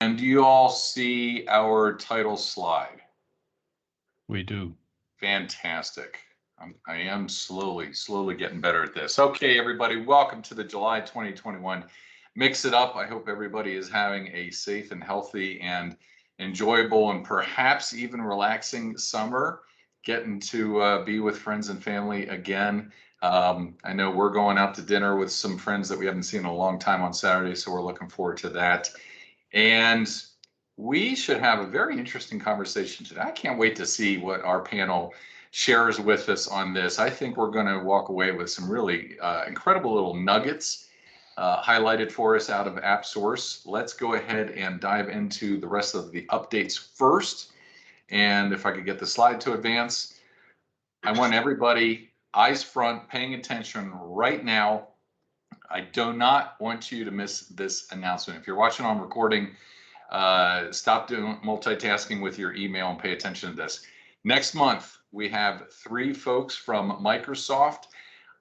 And do you all see our title slide? We do. Fantastic. I am slowly getting better at this. Okay, everybody, welcome to the July 2021 Mix It Up. I hope everybody is having a safe and healthy and enjoyable and perhaps even relaxing summer, getting to be with friends and family again. I know we're going out to dinner with some friends that we haven't seen in a long time on Saturday, so we're looking forward to that. And we should have a very interesting conversation today. I can't wait to see what our panel shares with us on this. I think we're going to walk away with some really incredible little nuggets highlighted for us out of AppSource. Let's go ahead and dive into the rest of the updates first. And if I could get the slide to advance, I want everybody eyes front, paying attention right now. I do not want you to miss this announcement. If you're watching on recording, stop doing multitasking with your email and pay attention to this. Next month, we have 3 folks from Microsoft.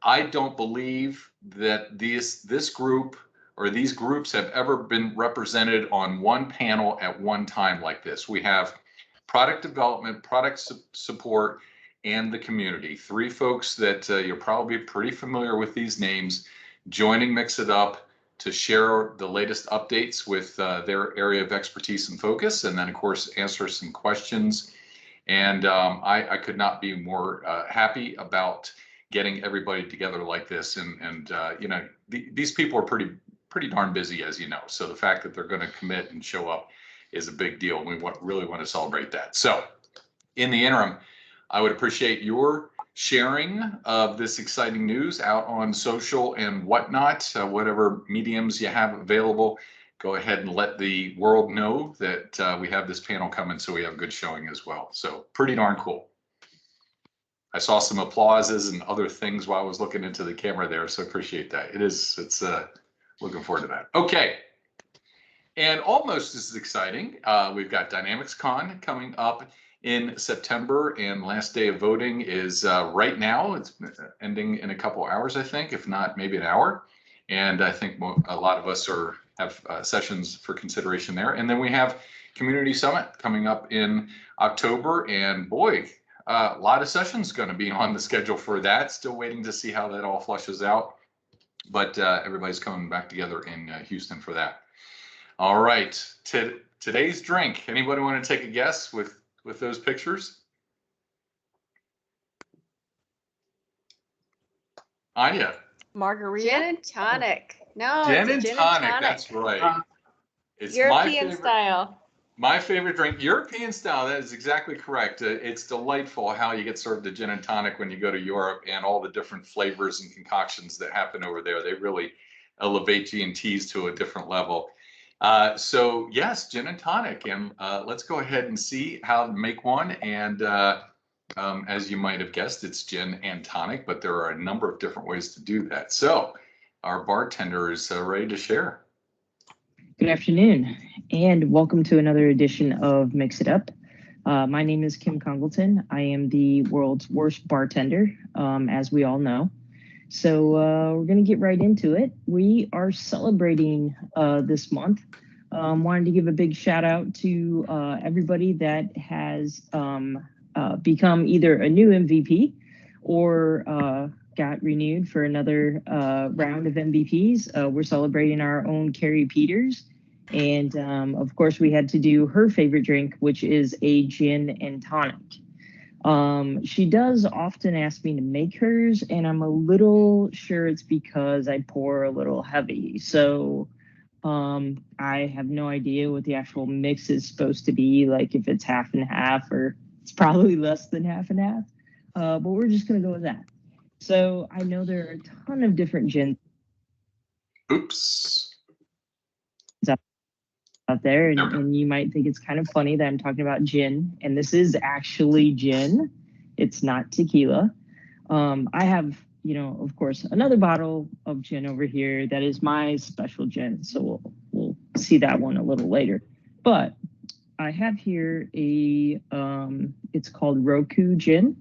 I don't believe that this group or these groups have ever been represented on one panel at one time like this. We have product development, product support, and the community. 3 folks that you're probably pretty familiar with these names joining Mix It Up to share the latest updates with their area of expertise and focus, and then of course answer some questions. And I could not be more happy about getting everybody together like this. And you know, these people are pretty darn busy, as you know. So the fact that they're going to commit and show up is a big deal. We really want to celebrate that. So in the interim, I would appreciate your sharing of this exciting news out on social and whatnot, whatever mediums you have available. Go ahead and let the world know that we have this panel coming, so we have a good showing as well. So pretty darn cool. I saw some applauses and other things while I was looking into the camera there, so I appreciate that. It's looking forward to that. Okay. And almost as exciting, we've got Dynamics Con coming up in September, and last day of voting is right now. It's ending in a couple hours, I think, if not maybe an hour. And I think a lot of us have sessions for consideration there. And then we have Community Summit coming up in October, and boy, a lot of sessions going to be on the schedule for that. Still waiting to see how that all flushes out, but everybody's coming back together in Houston for that. All right, today's drink. Anybody want to take a guess with those pictures? Anya. Margarita. Gin and tonic. No, Gin it's and tonic. That's right. It's European style. My favorite drink, European style. That is exactly correct. It's delightful how you get served a gin and tonic when you go to Europe, and all the different flavors and concoctions that happen over there. They really elevate G&Ts to a different level. So yes, gin and tonic, and let's go ahead and see how to make one. And as you might have guessed, it's gin and tonic, but there are a number of different ways to do that. So our bartender is ready to share. Good afternoon, and welcome to another edition of Mix It Up. My name is Kim Congleton. I am the world's worst bartender, as we all know. So we're going to get right into it. We are celebrating this month. Wanted to give a big shout out to everybody that has become either a new MVP or got renewed for another round of MVPs. We're celebrating our own Carrie Peters. And of course, we had to do her favorite drink, which is a gin and tonic. She does often ask me to make hers, and I'm a little sure it's because I pour a little heavy. So I have no idea what the actual mix is supposed to be, like if it's half and half, or it's probably less than half and half. But we're just going to go with that. So I know there are a ton of different gins. Oops. Out there, and you might think it's kind of funny that I'm talking about gin, and this is actually gin. It's not tequila. I have, of course, another bottle of gin over here that is my special gin, so we'll see that one a little later. But I have here it's called Roku gin.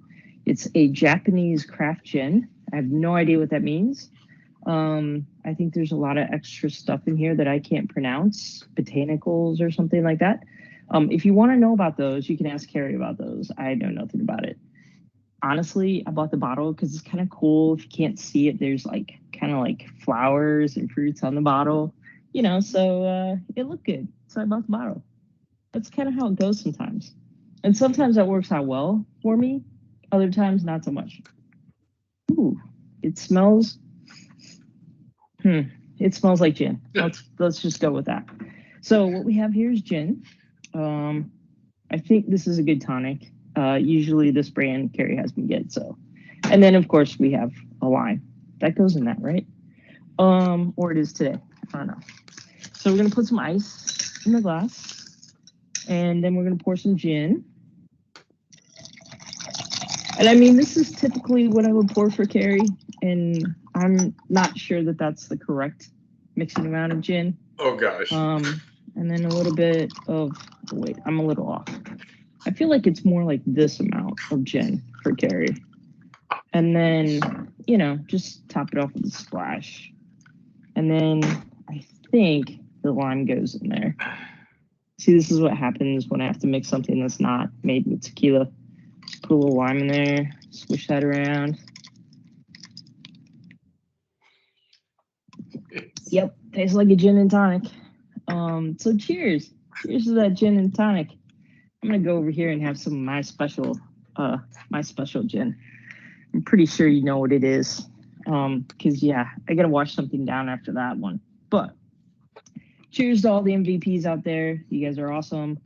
It's a Japanese craft gin. I have no idea what that means. I I think there's a lot of extra stuff in here that I can't pronounce, botanicals or something like that. If you want to know about those, you can ask Carrie about those. I know nothing about it. Honestly, I bought the bottle because it's kind of cool. If you can't see it, there's like kind of like flowers and fruits on the bottle, you know, so it looked good. So I bought the bottle. That's kind of how it goes sometimes. And sometimes that works out well for me. Other times, not so much. Ooh, it smells. It smells like gin. Let's just go with that. So what we have here is gin. I think this is a good tonic. Usually this brand Carrie has me get. So, and then of course we have a lime that goes in that, right? Or it is today. I don't know. So we're gonna put some ice in the glass, and then we're gonna pour some gin. And I mean, this is typically what I would pour for Carrie, and I'm not sure that that's the correct mixing amount of gin. Oh gosh. And then a little bit of, wait, I'm a little off. I feel like it's more like this amount of gin for Carrie. And then, you know, just top it off with a splash. And then I think the lime goes in there. See, this is what happens when I have to mix something that's not made with tequila. Just put a little lime in there, swish that around. Yep, tastes like a gin and tonic. So cheers. Cheers to that gin and tonic. I'm gonna go over here and have some of my special gin. I'm pretty sure you know what it is. Because yeah, I gotta wash something down after that one. But cheers to all the MVPs out there. You guys are awesome.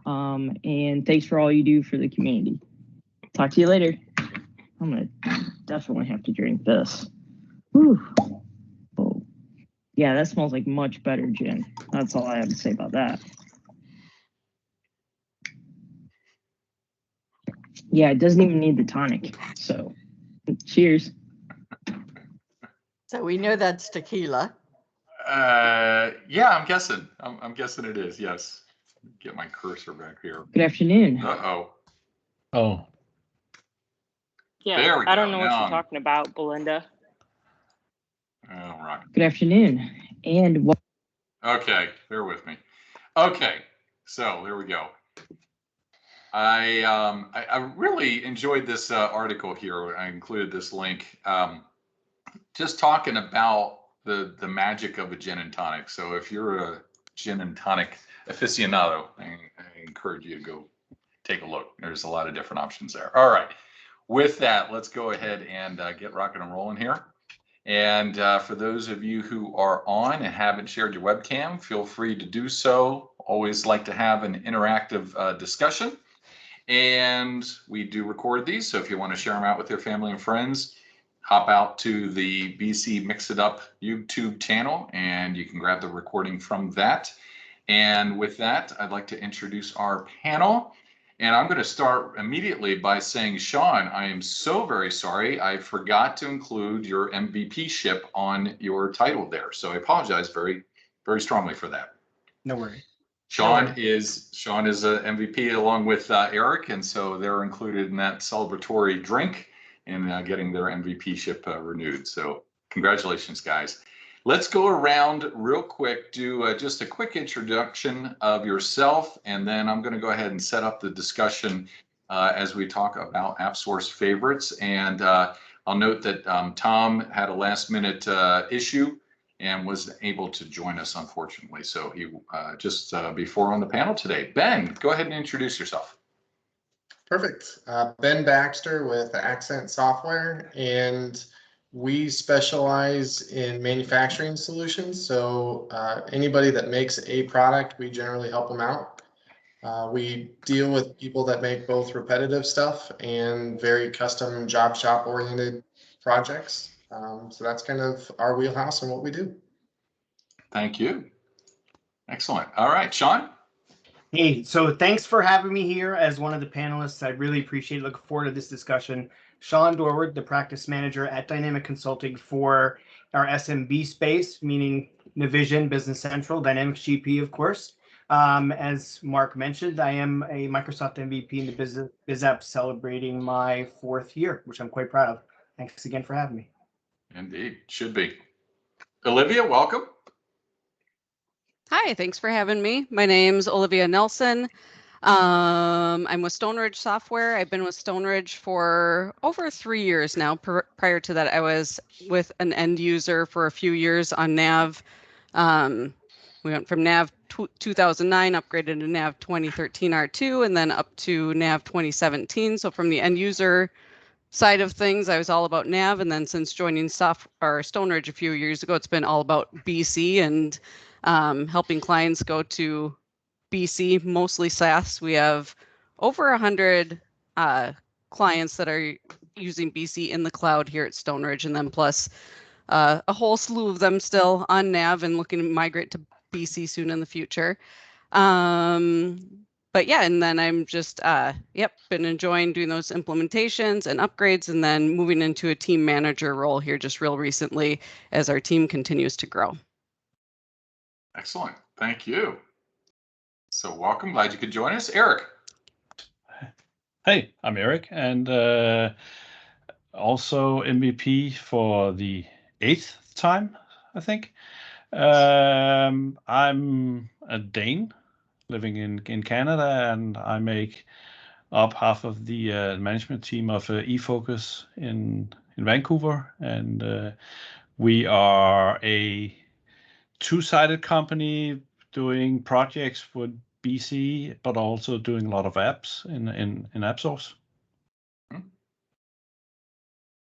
And thanks for all you do for the community. Talk to you later. I'm gonna definitely have to drink this. Whew. Oh. Yeah, that smells like much better gin. That's all I have to say about that. Yeah, it doesn't even need the tonic. So, cheers. So we know that's tequila. Yeah, I'm guessing. I'm guessing it is. Yes. Get my cursor back here. Good afternoon. Uh-oh. Oh, Yeah, There we I don't go. know what Now you're I'm- talking about, Belinda. All right. Good afternoon. And Okay, bear with me. Okay, so there we go. I really enjoyed this article here. I included this link. Just talking about the magic of a gin and tonic. So if you're a gin and tonic aficionado, I encourage you to go take a look. There's a lot of different options there. All right. With that, let's go ahead and get rocking and rolling here. And for those of you who are on and haven't shared your webcam, feel free to do so. Always like to have an interactive discussion. And we do record these, so if you want to share them out with your family and friends, hop out to the BC Mix It Up YouTube channel and you can grab the recording from that. And with that, I'd like to introduce our panel. And I'm going to start immediately by saying, Sean, I am so very sorry. I forgot to include your MVP ship on your title there. So I apologize very, very strongly for that. No worries. Sean is a MVP along with Eric, and so they're included in that celebratory drink and getting their MVP ship renewed. So congratulations, guys. Let's go around real quick, do just a quick introduction of yourself, and then I'm going to go ahead and set up the discussion as we talk about AppSource favorites. And I'll note that Tom had a last-minute issue and was able to join us, unfortunately. So he just before on the panel today. Ben, go ahead and introduce yourself. Perfect. Ben Baxter with Accent Software, and we specialize in manufacturing solutions. So anybody that makes a product, we generally help them out. We deal with people that make both repetitive stuff and very custom job shop oriented projects. So that's kind of our wheelhouse and what we do. Thank you. Excellent. All right, Sean. Hey, so thanks for having me here as one of the panelists. I really appreciate it. Looking forward to this discussion. Sean Dorward, the practice manager at Dynamic Consulting for our SMB space, meaning Navision, Business Central, Dynamics GP, of course. As Mark mentioned, I am a Microsoft MVP in the Biz App celebrating my 4th year, which I'm quite proud of. Thanks again for having me. Indeed, should be. Olivia, welcome. Hi, thanks for having me. My name's Olivia Nelson. I'm with Stone Ridge Software. I've been with Stone Ridge for over 3 years now. Prior to that, I was with an end user for a few years on Nav. We went from Nav 2009, upgraded to Nav 2013 R2, and then up to Nav 2017. So from the end user side of things, I was all about Nav, and then since joining Stone Ridge a few years ago, it's been all about BC and helping clients go to BC, mostly SaaS. We have over 100 clients that are using BC in the cloud here at Stone Ridge, and then plus a whole slew of them still on Nav and looking to migrate to BC soon in the future. But yeah, and then I'm just, been enjoying doing those implementations and upgrades, and then moving into a team manager role here just real recently as our team continues to grow. Excellent. Thank you. So welcome. Glad you could join us. Eric. Hey, I'm Eric, and also MVP for the 8th time, I think. I'm a Dane living in Canada, and I make up half of the management team of eFocus in Vancouver, and we are a two-sided company doing projects with BC, but also doing a lot of apps in AppSource.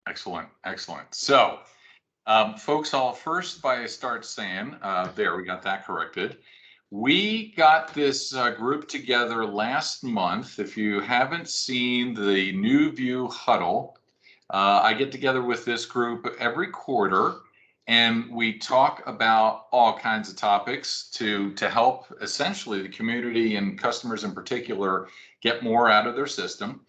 Excellent, excellent. So, folks, I'll first by start saying, there, we got that corrected. We got this group together last month. If you haven't seen the New View Huddle, I get together with this group every quarter, and we talk about all kinds of topics to help essentially the community and customers in particular get more out of their system.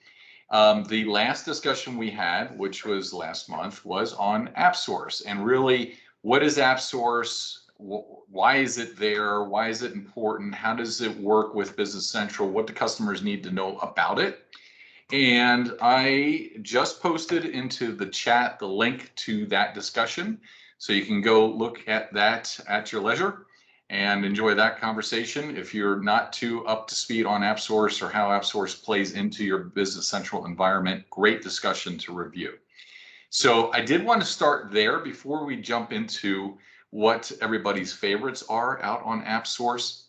The last discussion we had, which was last month, was on AppSource, and really, what is AppSource? Why is it there? Why is it important? How does it work with Business Central? What do customers need to know about it? And I just posted into the chat the link to that discussion, so you can go look at that at your leisure and enjoy that conversation. If you're not too up to speed on AppSource or how AppSource plays into your Business Central environment, great discussion to review. So I did want to start there before we jump into what everybody's favorites are out on AppSource.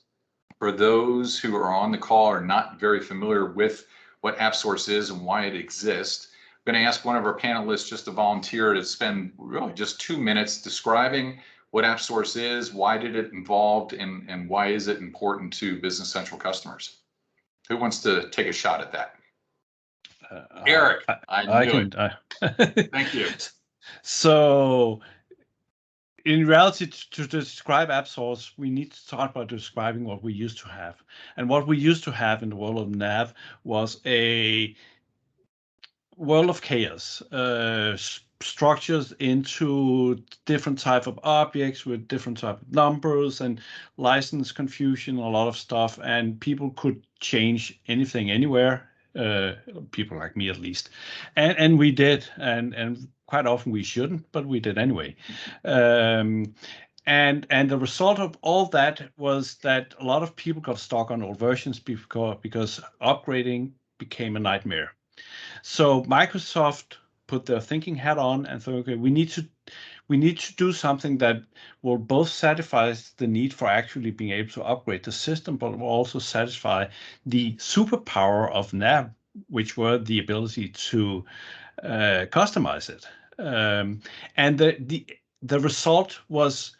For those who are on the call or not very familiar with what AppSource is and why it exists, I'm going to ask one of our panelists just to volunteer to spend really just 2 minutes describing what AppSource is, why did it involved, and why is it important to Business Central customers? Who wants to take a shot at that? Eric, I knew it. Thank you. So, in reality, to describe AppSource, we need to start by describing what we used to have. And what we used to have in the world of Nav was a world of chaos, structures into different type of objects with different type of numbers and license confusion, a lot of stuff, and people could change anything anywhere. People like me, at least, and we did, and quite often we shouldn't, but we did anyway. And the result of all that was that a lot of people got stuck on old versions because upgrading became a nightmare. So Microsoft put their thinking hat on and thought, okay, we need to do something that will both satisfy the need for actually being able to upgrade the system, but will also satisfy the superpower of Nav, which were the ability to customize it. And the result was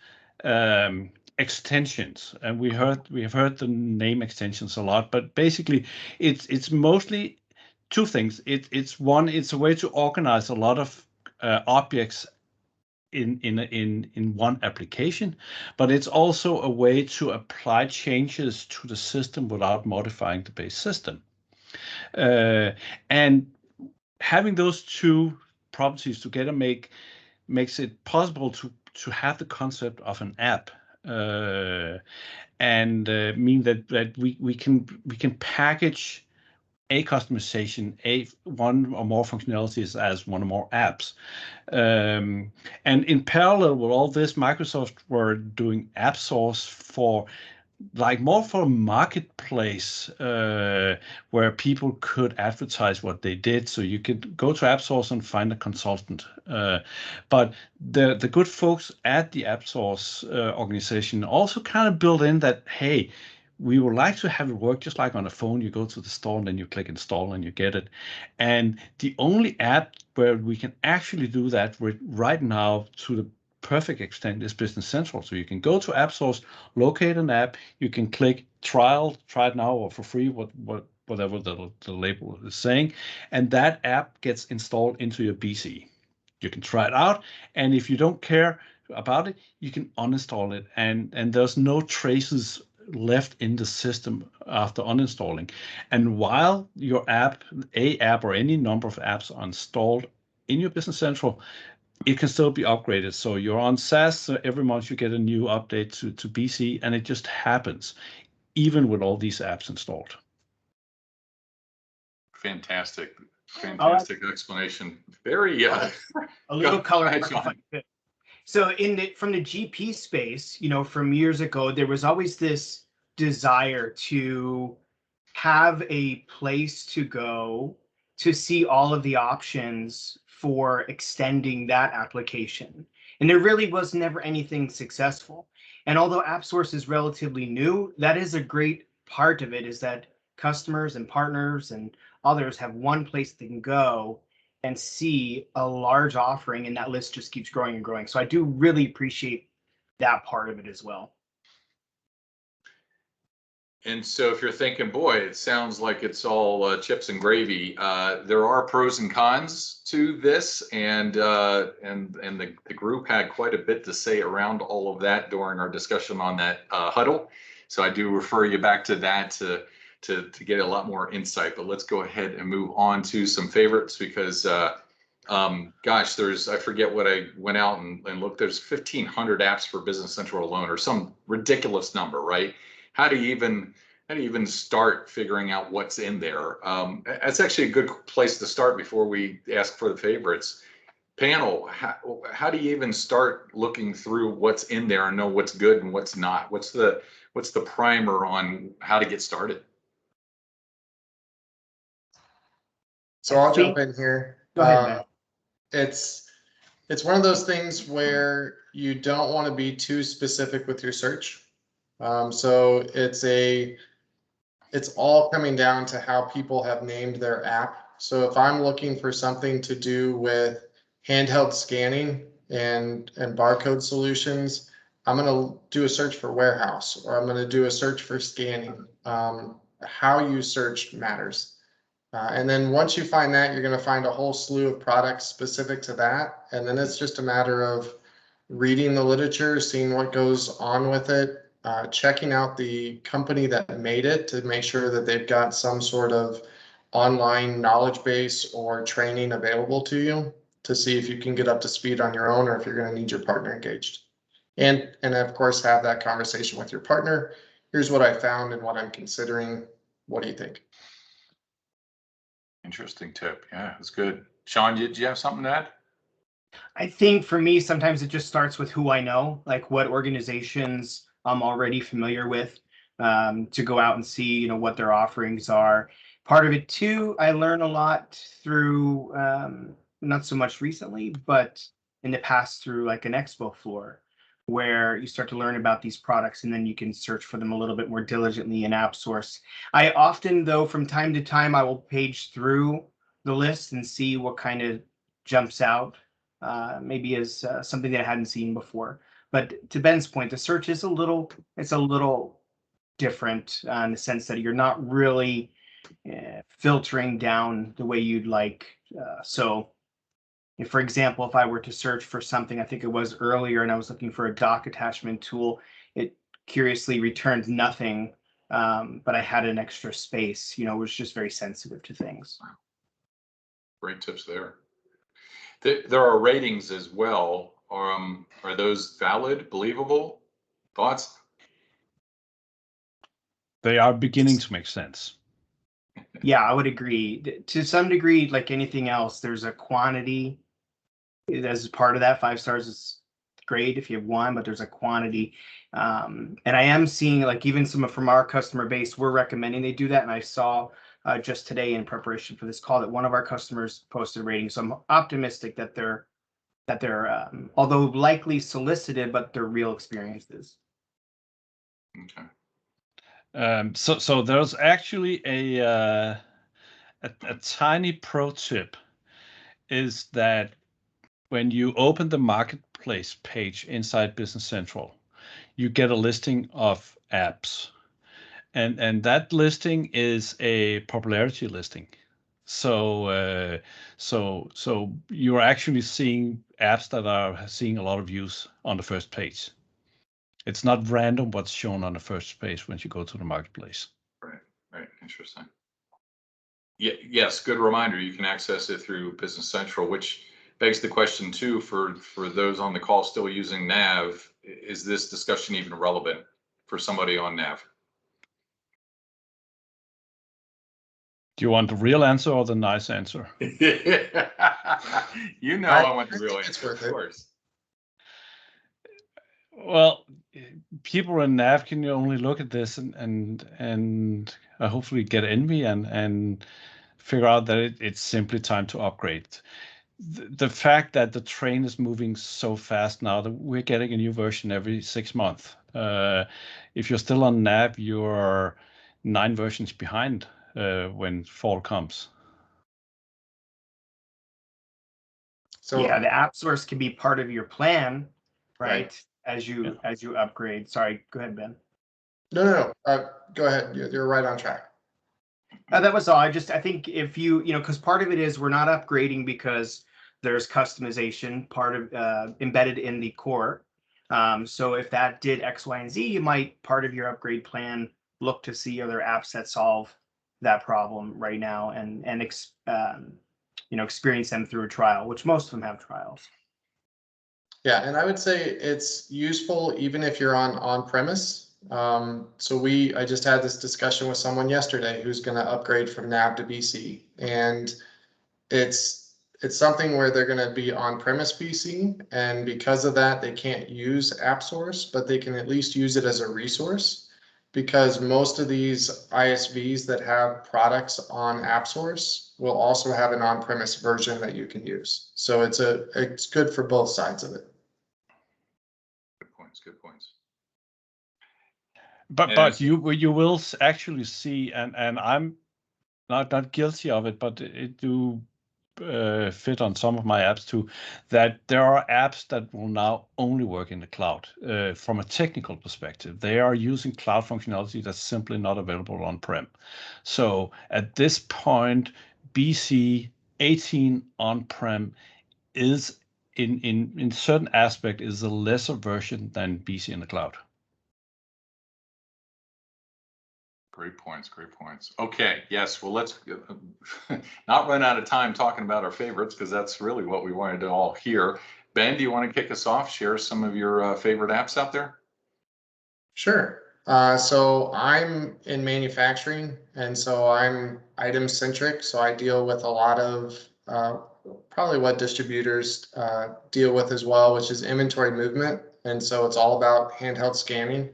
extensions, and we have heard the name extensions a lot, but basically it's mostly two things. It's one, it's a way to organize a lot of objects in one application, but it's also a way to apply changes to the system without modifying the base system. And having those two properties together makes it possible to have the concept of an app, and mean that we can package a customization, one or more functionalities as one or more apps. And in parallel with all this, Microsoft were doing AppSource for more for a marketplace where people could advertise what they did. So you could go to AppSource and find a consultant. But the good folks at the AppSource organization also kind of built in that, hey, we would like to have it work just like on a phone. You go to the store and then you click install and you get it. And the only app where we can actually do that right now to the perfect extent is Business Central. So you can go to AppSource, locate an app, you can click try it now or for free, whatever the label is saying, and that app gets installed into your BC. You can try it out, and if you don't care about it, you can uninstall it, and there's no traces left in the system after uninstalling. And while your app or any number of apps are installed in your Business Central, it can still be upgraded. So you're on SaaS, so every month you get a new update to BC, and it just happens, even with all these apps installed. Fantastic explanation. Very a little color. Ahead, Sean. So from the GP space, from years ago, there was always this desire to have a place to go to see all of the options for extending that application. And there really was never anything successful. And although AppSource is relatively new, that is a great part of it, is that customers and partners and others have one place they can go and see a large offering, and that list just keeps growing and growing. So I do really appreciate that part of it as well. And so if you're thinking, boy, it sounds like it's all chips and gravy, there are pros and cons to this, and the group had quite a bit to say around all of that during our discussion on that huddle. So I do refer you back to that to get a lot more insight. But let's go ahead and move on to some favorites, because gosh, I forget what I went out and looked. There's 1,500 apps for Business Central alone, or some ridiculous number, right? How do you even start figuring out what's in there? That's actually a good place to start before we ask for the favorites. Panel, how do you even start looking through what's in there and know what's good and what's not? What's the primer on how to get started? So I'll jump in here. Go ahead, Ben. It's one of those things where you don't want to be too specific with your search. So it's all coming down to how people have named their app. So if I'm looking for something to do with handheld scanning and barcode solutions, I'm going to do a search for warehouse, or I'm going to do a search for scanning. How you search matters. And then once you find that, you're going to find a whole slew of products specific to that. And then it's just a matter of reading the literature, seeing what goes on with it, checking out the company that made it to make sure that they've got some sort of online knowledge base or training available to you to see if you can get up to speed on your own, or if you're going to need your partner engaged. And of course, have that conversation with your partner. Here's what I found and what I'm considering. What do you think? Interesting tip. Yeah, it's good. Sean, did you have something to add? I think for me, sometimes it just starts with who I know, like what organizations I'm already familiar with, to go out and see, what their offerings are. Part of it too, I learn a lot through, not so much recently, but in the past through like an expo floor, where you start to learn about these products, and then you can search for them a little bit more diligently in AppSource. I often, though, from time to time, I will page through the list and see what kind of jumps out, maybe as something that I hadn't seen before. But to Ben's point, the search is a little different in the sense that you're not really filtering down the way you'd like. So if, for example, if I were to search for something, I think it was earlier, and I was looking for a dock attachment tool, it curiously returned nothing, but I had an extra space, it was just very sensitive to things. Great tips there. There are ratings as well. Are those valid, believable? Thoughts? They are beginning to make sense. Yeah, I would agree. To some degree, like anything else, there's a quantity as part of that. 5 stars is great if you have one, but there's a quantity. And I am seeing, like, even some from our customer base, we're recommending they do that. And I saw just today in preparation for this call that one of our customers posted a rating. So I'm optimistic that they're although likely solicited, but their real experiences. Okay. So there's actually a tiny pro tip is that when you open the marketplace page inside Business Central, you get a listing of apps, and that listing is a popularity listing. So so you're actually seeing apps that are seeing a lot of use on the first page. It's not random what's shown on the first page when you go to the marketplace. Right. Interesting. Yeah, yes, good reminder. You can access it through Business Central, which begs the question too, for those on the call still using Nav, is this discussion even relevant for somebody on Nav? Do you want the real answer or the nice answer? You know I want the real answer, of course. Well, people in Nav can only look at this and hopefully get envy and figure out that it's simply time to upgrade. The fact that the train is moving so fast now that we're getting a new version every 6 months. If you're still on Nav, you're 9 versions behind when fall comes. So yeah, the AppSource can be part of your plan, right? As you upgrade. Sorry, go ahead, Ben. no. Go ahead. You're right on track. That was all. I think if you because part of it is we're not upgrading because there's customization part of embedded in the core. So if that did X, Y, and Z, you might, part of your upgrade plan, look to see other apps that solve that problem right now and experience them through a trial, which most of them have trials. Yeah, and I would say it's useful even if you're on premise. So I just had this discussion with someone yesterday who's going to upgrade from Nav to BC, and it's something where they're going to be on premise BC, and because of that, they can't use AppSource, but they can at least use it as a resource, because most of these ISVs that have products on AppSource will also have an on-premise version that you can use. So it's good for both sides of it. Good points. But you will actually see, and I'm not guilty of it, but it do fit on some of my apps too, that there are apps that will now only work in the cloud. From a technical perspective, they are using cloud functionality that's simply not available on-prem. So at this point, BC 18 on-prem is in certain aspect is a lesser version than BC in the cloud. Great points. Okay, yes, well, let's not run out of time talking about our favorites, because that's really what we wanted to all hear. Ben, do you want to kick us off? Share some of your favorite apps out there? Sure. So I'm in manufacturing, and so I'm item centric. So I deal with a lot of probably what distributors deal with as well, which is inventory movement. And so it's all about handheld scanning.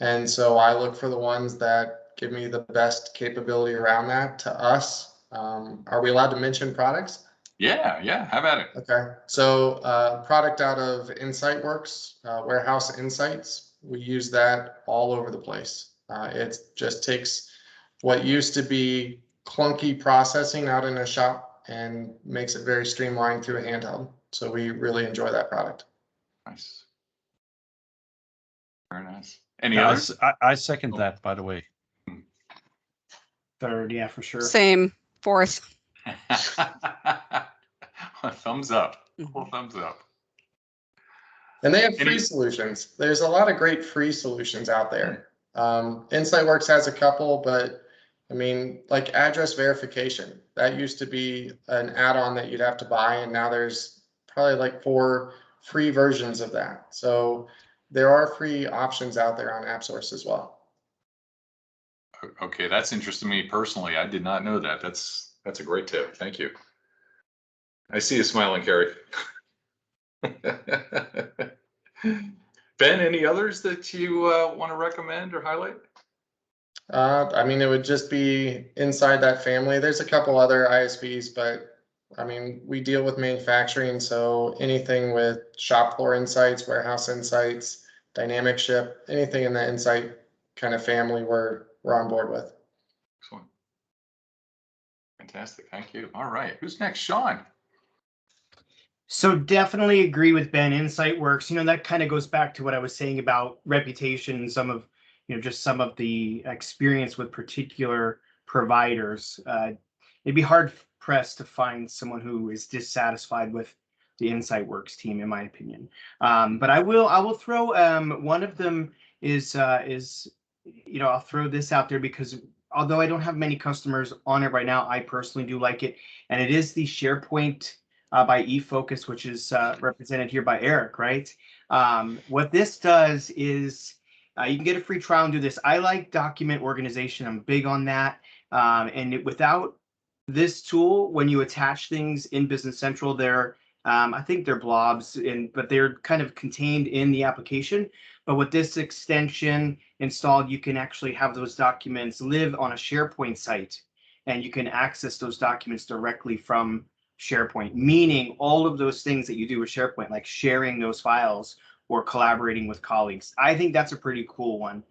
And so I look for the ones that give me the best capability around that to us. Are we allowed to mention products? Yeah, how about it? Okay, so product out of InsightWorks, Warehouse Insights. We use that all over the place. It just takes what used to be clunky processing out in a shop and makes it very streamlined through a handheld. So we really enjoy that product. Nice. Very nice. Any others? I second that, by the way. Third, yeah, for sure. Same. Fourth. Thumbs up. Cool, thumbs up. And they have free solutions. There's a lot of great free solutions out there. InsightWorks has a couple, but I mean, like address verification, that used to be an add-on that you'd have to buy, and now there's probably like 4 free versions of that. So there are free options out there on AppSource as well. Okay, that's interesting to me personally. I did not know that. That's a great tip. Thank you. I see you smiling, Carrie. Ben, any others that you want to recommend or highlight? I mean, it would just be inside that family. There's a couple other ISVs, but I mean, we deal with manufacturing, so anything with shop floor insights, warehouse insights, dynamic ship, anything in the insight kind of family, we're on board with. Excellent. Fantastic. Thank you. All right. Who's next? Sean. So definitely agree with Ben. Insight works. That kind of goes back to what I was saying about reputation and some of, just some of the experience with particular providers. It'd be hard pressed to find someone who is dissatisfied with the Insight Works team, in my opinion. But I will throw one of them is I'll throw this out there because although I don't have many customers on it right now, I personally do like it, and it is the SharePoint by eFocus, which is represented here by Eric, right? What this does is you can get a free trial and do this. I like document organization. I'm big on that. Without this tool, when you attach things in Business Central, I think they're blobs, but they're kind of contained in the application. But with this extension installed, you can actually have those documents live on a SharePoint site, and you can access those documents directly from SharePoint, meaning all of those things that you do with SharePoint, like sharing those files or collaborating with colleagues. I think that's a pretty cool one.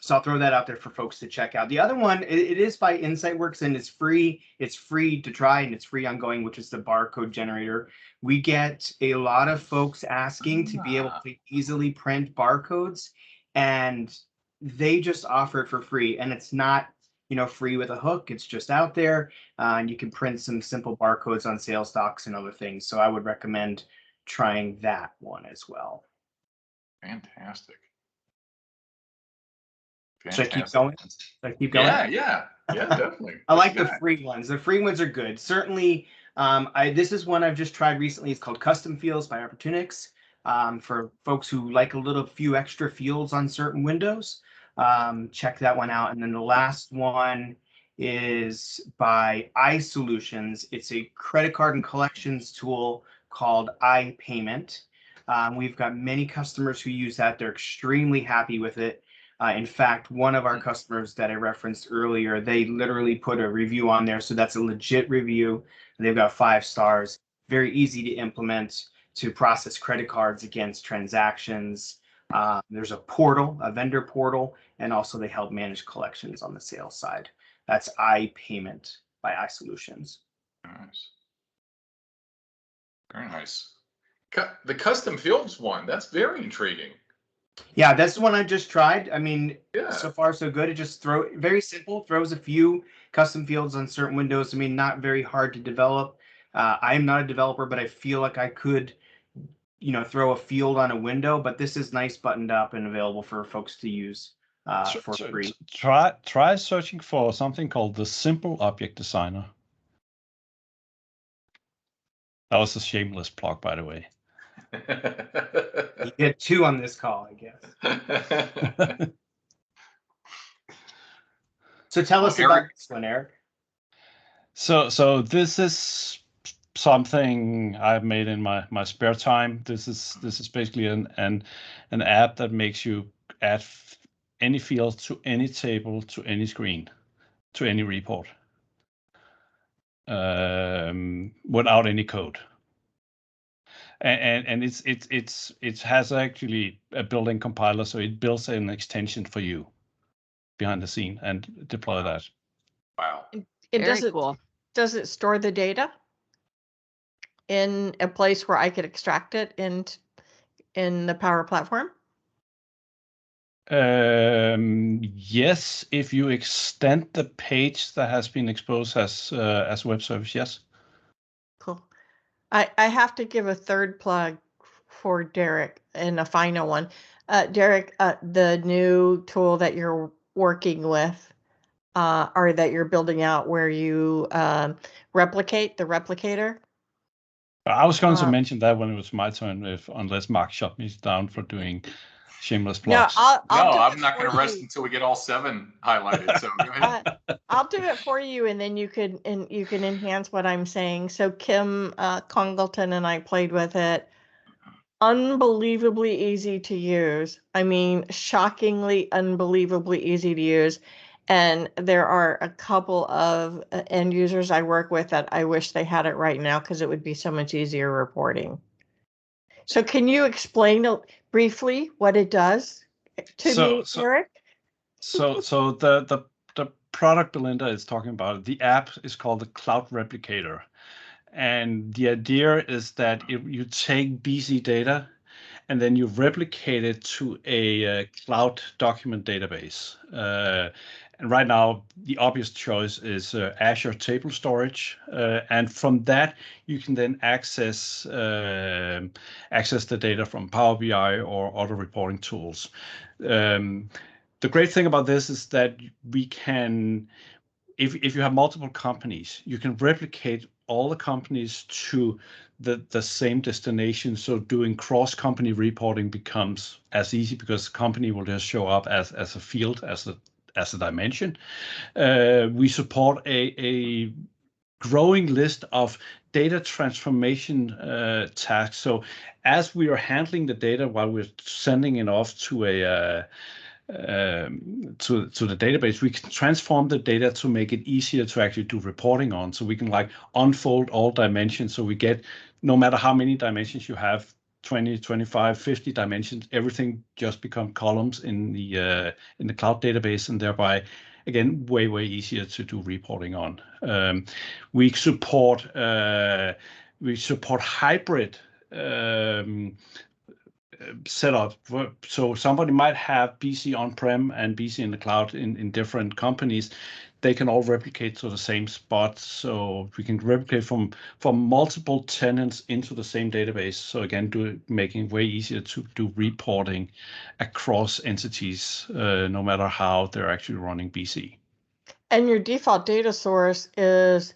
So I'll throw that out there for folks to check out. The other one, it is by InsightWorks, and it's free. It's free to try, and it's free ongoing, which is the barcode generator. We get a lot of folks asking to be able to easily print barcodes, and they just offer it for free. And it's not free with a hook. It's just out there, and you can print some simple barcodes on sales docs and other things. So I would recommend trying that one as well. Fantastic. Should I keep going? Yeah, definitely. I like the free ones. The free ones are good. Certainly, this is one I've just tried recently. It's called Custom Fields by Opportunix. For folks who like a few extra fields on certain windows, check that one out. And then the last one is by iSolutions. It's a credit card and collections tool called iPayment. We've got many customers who use that. They're extremely happy with it. In fact, one of our customers that I referenced earlier, they literally put a review on there. So that's a legit review. And they've got 5 stars. Very easy to implement to process credit cards against transactions. There's a portal, a vendor portal, and also they help manage collections on the sales side. That's iPayment by iSolutions. Nice. Very nice. The custom fields one, that's very intriguing. Yeah, that's the one I just tried. I mean, Yeah. So far so good. It just very simple, throws a few custom fields on certain windows. I mean, not very hard to develop. I am not a developer, but I feel like I could, throw a field on a window. But this is nice, buttoned up, and available for folks to use for free. Try searching for something called the Simple Object Designer. That was a shameless plug, by the way. You get 2 on this call, I guess. So tell us about this one, Eric. So this is something I've made in my spare time. This is basically an app that makes you add any field to any table, to any screen, to any report, without any code. And it has actually a built-in compiler, so it builds an extension for you behind the scene and deploy that. Wow. And cool. Does it store the data in a place where I could extract it in the Power Platform? Yes, if you extend the page that has been exposed as web service, yes. Cool. I have to give a third plug for Derek, and a final one. Derek, the new tool that you're working with, or that you're building out, where you replicate the replicator. I was going to mention that when it was my turn, unless Mark shut me down for doing Shameless No, plugs. I'll No, do I'm it not for going to rest you. until we get all 7 highlighted. So go ahead. I'll do it for you, and then you can enhance what I'm saying. So Kim Congleton and I played with it. Unbelievably easy to use. I mean, shockingly, unbelievably easy to use. And there are a couple of end users I work with that I wish they had it right now because it would be so much easier reporting. So can you explain briefly what it does to me, Eric? So the product Belinda is talking about, the app is called the Cloud Replicator. And the idea is that if you take BC data and then you replicate it to a cloud document database. And right now, the obvious choice is Azure Table Storage. And from that, you can then access the data from Power BI or other reporting tools. The great thing about this is that we can, if you have multiple companies, you can replicate all the companies to the same destination. So doing cross-company reporting becomes as easy because the company will just show up as a field, as a dimension. We support a growing list of data transformation tasks. So as we are handling the data while we're sending it off to a to the database, we can transform the data to make it easier to actually do reporting on. So we can like unfold all dimensions. So we get, no matter how many dimensions you have, 20, 25, 50 dimensions, everything just become columns in the cloud database, and thereby, again, way easier to do reporting on. We support hybrid setup. So somebody might have BC on-prem and BC in the cloud in different companies. They can all replicate to the same spot. So we can replicate from multiple tenants into the same database. So again, making it way easier to do reporting across entities, no matter how they're actually running BC. And your default data source is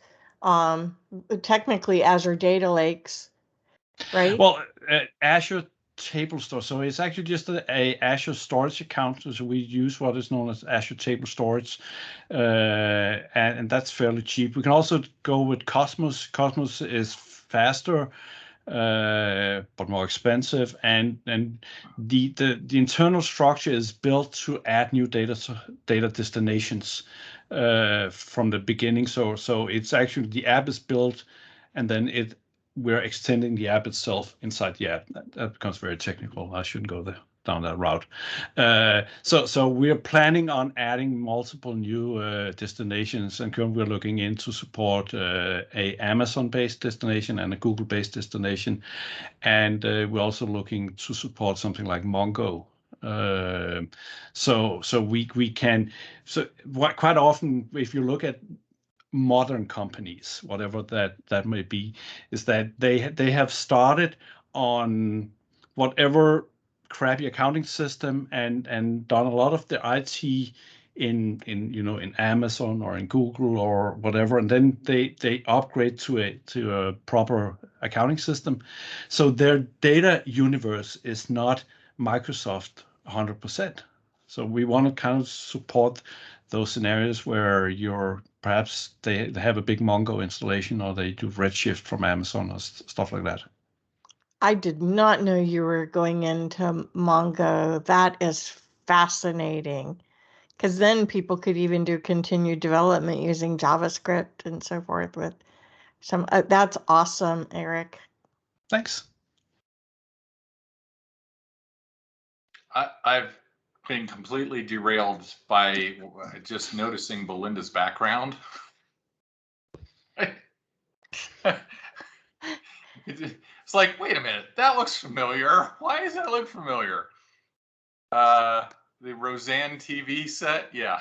technically Azure Data Lakes, right? Well, Azure Table Store. So it's actually just a Azure storage account. So we use what is known as Azure Table Storage, and that's fairly cheap. We can also go with Cosmos. Cosmos is faster, but more expensive, and the internal structure is built to add new data destinations from the beginning. So it's actually, the app is built, and then we're extending the app itself inside the app. That becomes very technical. I shouldn't go down that route. So we're planning on adding multiple new destinations, and currently we're looking into support a Amazon-based destination and a Google-based destination, and we're also looking to support something like Mongo. So we can. So quite often, if you look at modern companies, whatever that may be, is that they have started on whatever crappy accounting system and done a lot of their IT in Amazon or in Google or whatever, and then they upgrade to a proper accounting system. So their data universe is not Microsoft 100%. So we want to kind of support those scenarios where perhaps they have a big Mongo installation, or they do Redshift from Amazon or stuff like that. I did not know you were going into Mongo. That is fascinating, because then people could even do continued development using JavaScript and so forth with some. That's awesome, Eric. Thanks. I've been completely derailed by just noticing Belinda's background. It's like, wait a minute, that looks familiar. Why does that look familiar? The Roseanne TV set, yeah.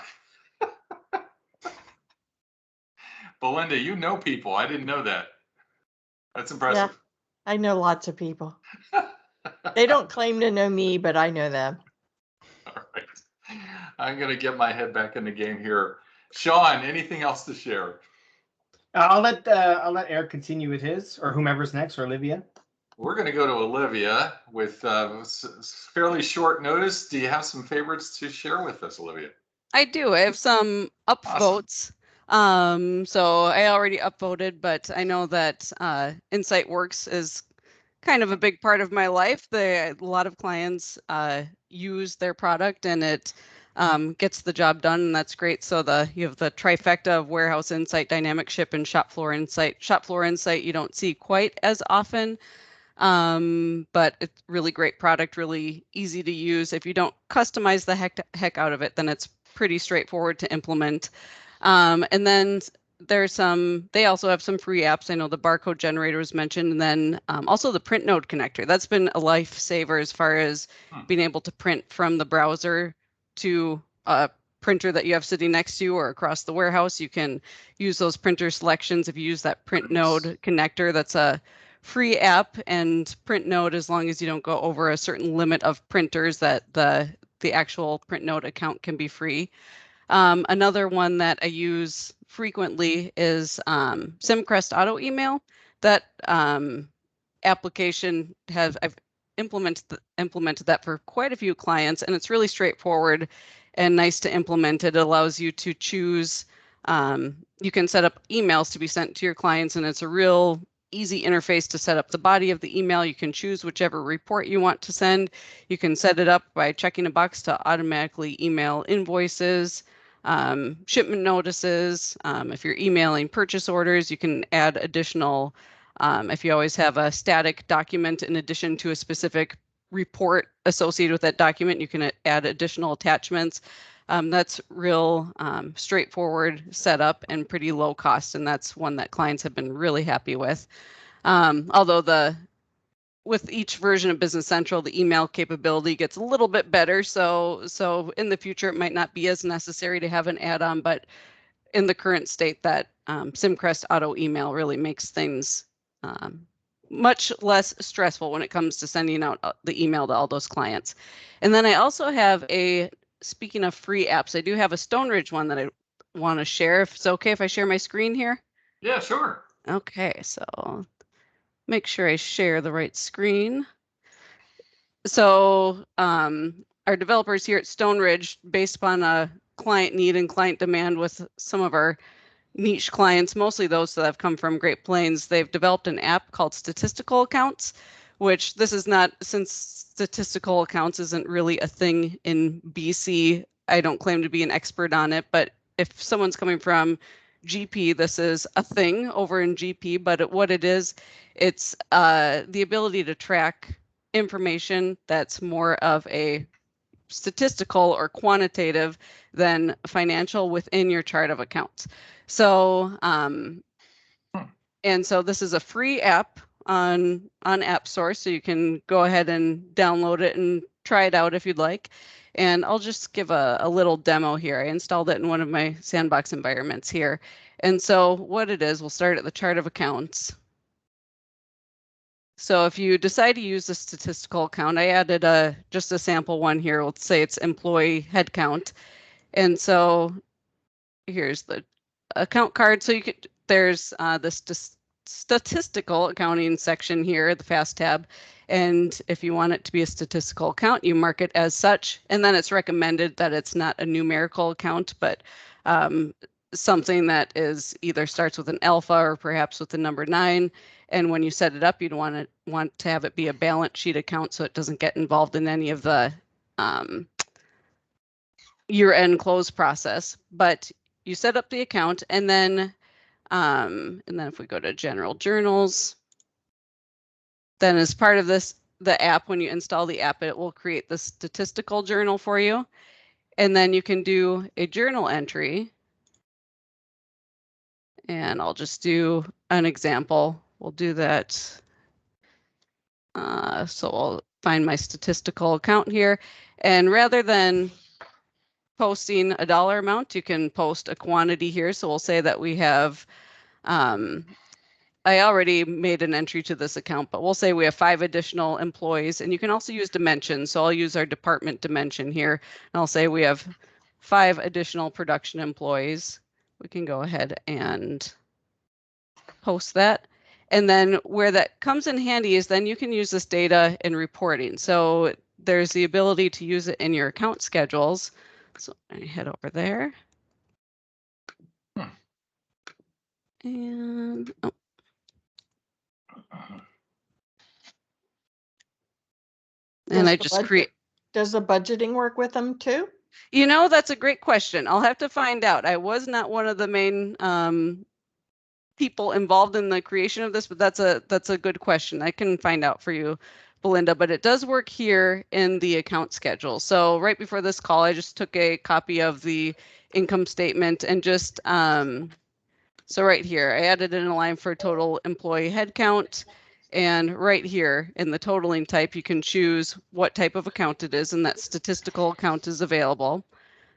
Belinda, you know people. I didn't know that. That's impressive. Yeah, I know lots of people. They don't claim to know me, but I know them. All right. I'm going to get my head back in the game here. Sean, anything else to share? I'll let Eric continue with his, or whomever's next, or Olivia. We're going to go to Olivia with fairly short notice. Do you have some favorites to share with us, Olivia? I do. I have some upvotes. So I already upvoted, but I know that InsightWorks is kind of a big part of my life. A lot of clients use their product, and it gets the job done, and that's great. So you have the trifecta of Warehouse Insight, Dynamic Ship, and Shop Floor Insight. Shop Floor Insight you don't see quite as often, but it's really great product, really easy to use. If you don't customize the heck out of it, then it's pretty straightforward to implement. And then they also have some free apps. I know the barcode generator was mentioned, and then also the print node connector. That's been a lifesaver as far as being able to print from the browser to a printer that you have sitting next to you or across the warehouse. You can use those printer selections if you use that print node connector. That's a free app, and print node, as long as you don't go over a certain limit of printers, that the actual print node account can be free. Another one that I use frequently is SimCrest Auto Email. That application I've implemented that for quite a few clients, and it's really straightforward and nice to implement. It allows you to choose, you can set up emails to be sent to your clients, and it's a real easy interface to set up the body of the email. You can choose whichever report you want to send. You can set it up by checking a box to automatically email invoices, shipment notices. If you're emailing purchase orders, you can add additional, if you always have a static document in addition to a specific report associated with that document, you can add additional attachments. That's real straightforward setup and pretty low cost, and that's one that clients have been really happy with. Although with each version of Business Central, the email capability gets a little bit better. So in the future, it might not be as necessary to have an add-on, but in the current state, that SimCrest Auto Email really makes things much less stressful when it comes to sending out the email to all those clients. And then I also have speaking of free apps, I do have a Stoneridge one that I want to share. If it's okay if I share my screen here? Yeah, sure. Okay, so make sure I share the right screen. So our developers here at Stoneridge, based upon a client need and client demand with some of our niche clients, mostly those that have come from Great Plains, they've developed an app called Statistical Accounts, which this is not, since statistical accounts isn't really a thing in BC, I don't claim to be an expert on it, but if someone's coming from GP, this is a thing over in GP, but what it is, it's the ability to track information that's more of a statistical or quantitative than financial within your chart of accounts. So, and so this is a free app on AppSource, so you can go ahead and download it and try it out if you'd like. And I'll just give a little demo here. I installed it in one of my sandbox environments here. And so what it is, we'll start at the chart of accounts. So if you decide to use the statistical account, I added just a sample one here. Let's say it's employee headcount. And so here's the account card. So there's this statistical accounting section here, the fast tab. And if you want it to be a statistical account, you mark it as such. And then it's recommended that it's not a numerical account, but something that is either starts with an alpha or perhaps with the number 9. And when you set it up, you'd want to have it be a balance sheet account so it doesn't get involved in any of the year-end close process. But you set up the account, and then if we go to general journals, then as part of the app, when you install the app, it will create the statistical journal for you. And then you can do a journal entry. And I'll just do an example. We'll do that. So I'll find my statistical account here. And rather than posting a dollar amount, you can post a quantity here. So we'll say that we have, I already made an entry to this account, but we'll say we have 5 additional employees, and you can also use dimensions. So I'll use our department dimension here, and I'll say we have 5 additional production employees. We can go ahead and post that. And then where that comes in handy is then you can use this data in reporting. So there's the ability to use it in your account schedules. So I head over there. And and I just create. Does the budgeting work with them too? You know, that's a great question. I'll have to find out. I was not one of the main people involved in the creation of this, but that's a good question. I can find out for you, Belinda, but it does work here in the account schedule. So right before this call, I just took a copy of the income statement and just, so right here, I added in a line for total employee headcount. And right here in the totaling type, you can choose what type of account it is, and that statistical account is available.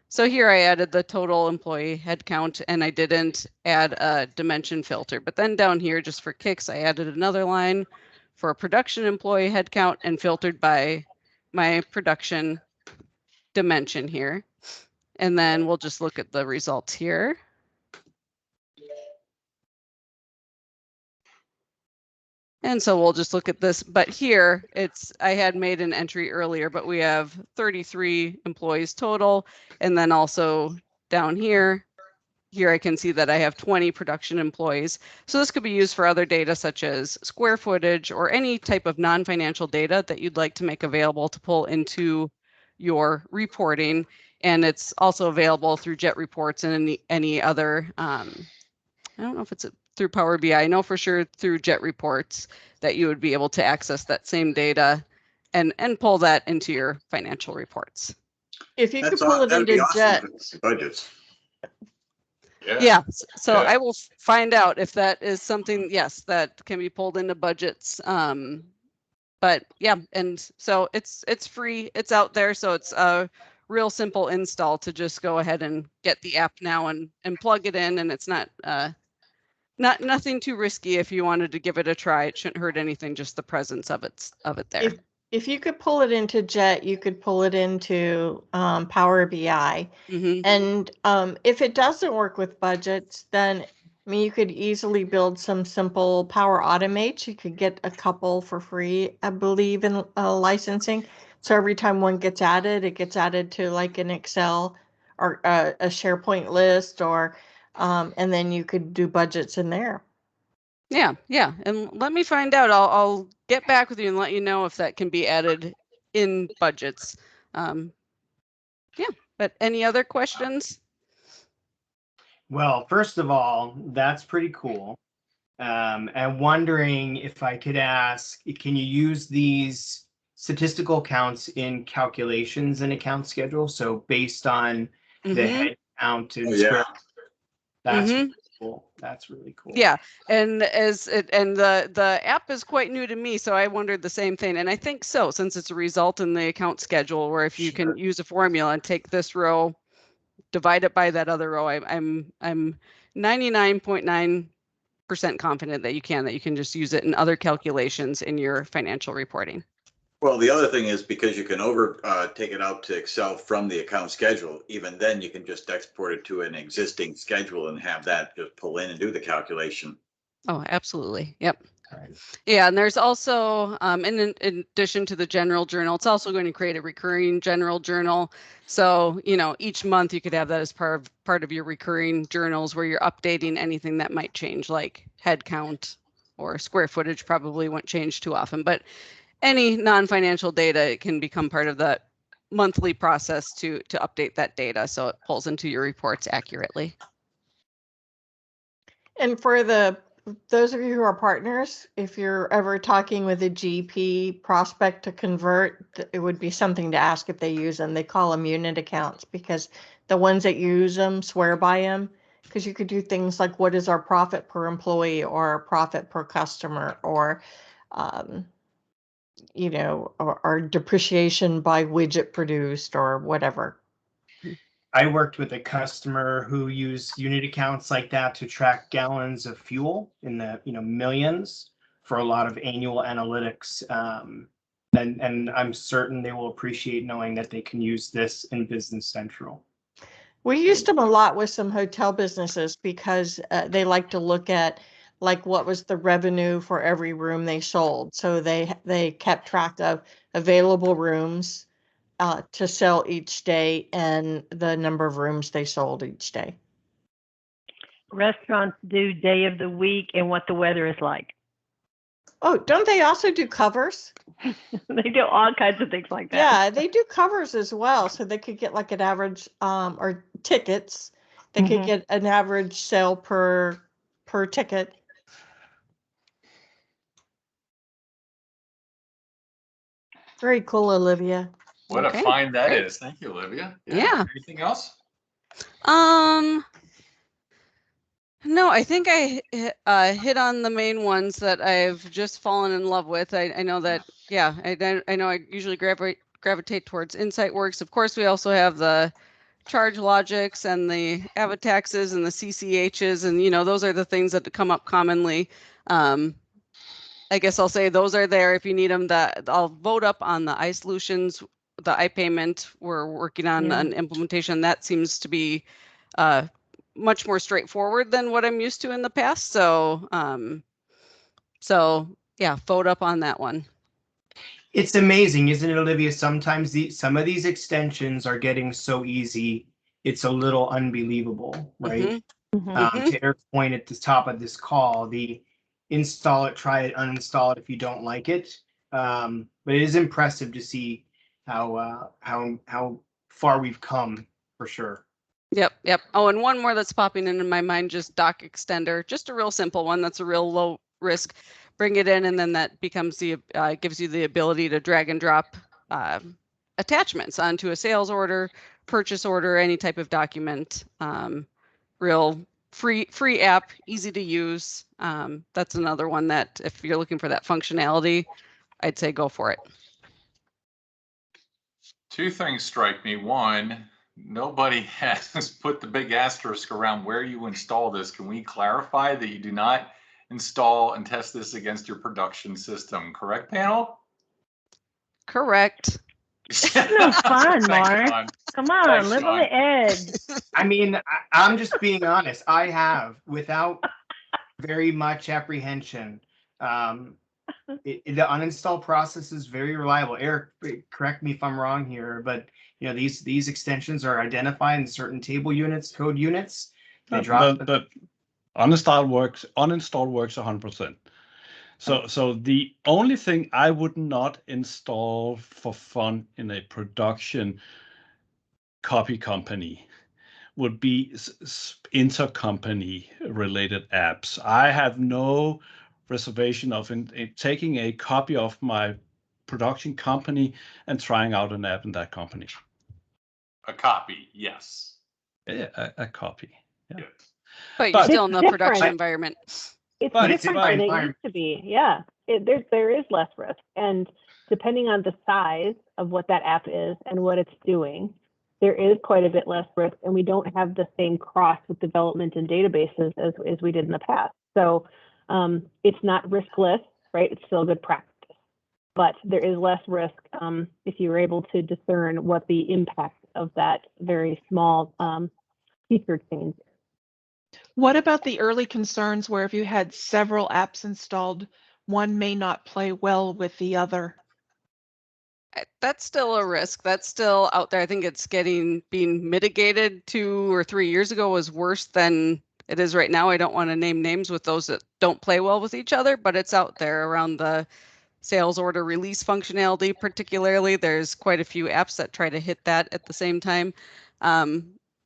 So here I added the total employee headcount, and I didn't add a dimension filter. But then down here, just for kicks, I added another line for production employee headcount and filtered by my production dimension here. And then we'll just look at the results here. And so we'll just look at this, but here I had made an entry earlier, but we have 33 employees total. And then also down here I can see that I have 20 production employees. So this could be used for other data such as square footage or any type of non-financial data that you'd like to make available to pull into your reporting. And it's also available through Jet Reports and any other, I don't know if it's through Power BI. I know for sure through Jet Reports that you would be able to access that same data and pull that into your financial reports. If you could pull it into Jet. Budgets. Yeah. So Yeah. I will find out if that is something, yes, that can be pulled into budgets. But yeah, and so it's free, it's out there. So it's a real simple install to just go ahead and get the app now and plug it in. And it's not nothing too risky if you wanted to give it a try. It shouldn't hurt anything, just the presence of it there. If you could pull it into Jet, you could pull it into Power BI. Mm-hmm. And if it doesn't work with budgets, then I mean, you could easily build some simple Power Automates. You could get a couple for free, I believe, in licensing. So every time one gets added, it gets added to like an Excel or a SharePoint list, or and then you could do budgets in there. Yeah. And let me find out. I'll get back with you and let you know if that can be added in budgets. Yeah, but any other questions? Well, first of all, that's pretty cool. And wondering if I could ask, can you use these statistical counts in calculations and account schedule? So based on the head count and square, that's really cool. That's really cool. Yeah, and the app is quite new to me, so I wondered the same thing. And I think so, since it's a result in the account schedule, where if you can use a formula and take this row, divide it by that other row, I'm 99.9% confident that you can just use it in other calculations in your financial reporting. Well, the other thing is because you can take it out to Excel from the account schedule, even then you can just export it to an existing schedule and have that just pull in and do the calculation. Oh, absolutely. Yep. Right. Yeah, and there's also, in addition to the general journal, it's also going to create a recurring general journal. So, each month you could have that as part of your recurring journals where you're updating anything that might change, like head count or square footage probably won't change too often, but any non-financial data can become part of that monthly process to update that data so it pulls into your reports accurately. And for those of you who are partners, if you're ever talking with a GP prospect to convert, it would be something to ask if they use them. They call them unit accounts because the ones that use them swear by them, because you could do things like what is our profit per employee or profit per customer, or or depreciation by widget produced or whatever. I worked with a customer who used unit accounts like that to track gallons of fuel in the millions for a lot of annual analytics. And I'm certain they will appreciate knowing that they can use this in Business Central. We used them a lot with some hotel businesses because they like to look at like what was the revenue for every room they sold. So they kept track of available rooms to sell each day and the number of rooms they sold each day. Restaurants do day of the week and what the weather is like. Oh, don't they also do covers? They do all kinds of things like that. Yeah, they do covers as well. So they could get like an average or tickets. They could get an average sale per ticket. Very cool, Olivia. What Okay, a find that great. is. Thank you, Olivia. Yeah. Anything else? No, I think I hit on the main ones that I've just fallen in love with. I know that, yeah, I know I usually gravitate towards InsightWorks. Of course, we also have the charge logics and the avataxes and the CCHs, and those are the things that come up commonly. I guess I'll say those are there if you need them. I'll vote up on the iSolutions, the iPayment. We're working on an implementation that seems to be much more straightforward than what I'm used to in the past. So, yeah, vote up on that one. It's amazing, isn't it, Olivia? Sometimes some of these extensions are getting so easy, it's a little unbelievable, right? To Eric's point at the top of this call, the install it, try it, uninstall it if you don't like it. But it is impressive to see how far we've come, for sure. Yep. Oh, and one more that's popping into my mind, just doc extender, just a real simple one that's a real low risk. Bring it in, and then that becomes gives you the ability to drag and drop attachments onto a sales order, purchase order, any type of document. Real free app, easy to use. That's another one that if you're looking for that functionality, I'd say go for it. Two things strike me. One, nobody has put the big asterisk around where you install this. Can we clarify that you do not install and test this against your production system? Correct, panel? Correct. No fun, Mark. Come on, Thanks, live on the edge. I mean, I'm just being honest. I have, without very much apprehension. The uninstall process is very reliable. Eric, correct me if I'm wrong here, but these extensions are identified in certain table units, code units. They drop. The uninstall works 100%. So the only thing I would not install for fun in a production copy company would be intercompany related apps. I have no reservation of taking a copy of my production company and trying out an app in that company. A copy, yes. Yeah, a copy. Yeah. But you're still in the different. production environment. It's But different than it used to be. Yeah, there is less risk, and depending on the size of what that app is and what it's doing, there is quite a bit less risk, and we don't have the same cross with development and databases as we did in the past. So it's not riskless, right? It's still good practice, but there is less risk if you're able to discern what the impact of that very small feature change is. What about the early concerns where if you had several apps installed, one may not play well with the other? That's still a risk. That's still out there. I think it's being mitigated 2 or 3 years ago was worse than it is right now. I don't want to name names with those that don't play well with each other, but it's out there around the sales order release functionality. Particularly, there's quite a few apps that try to hit that at the same time.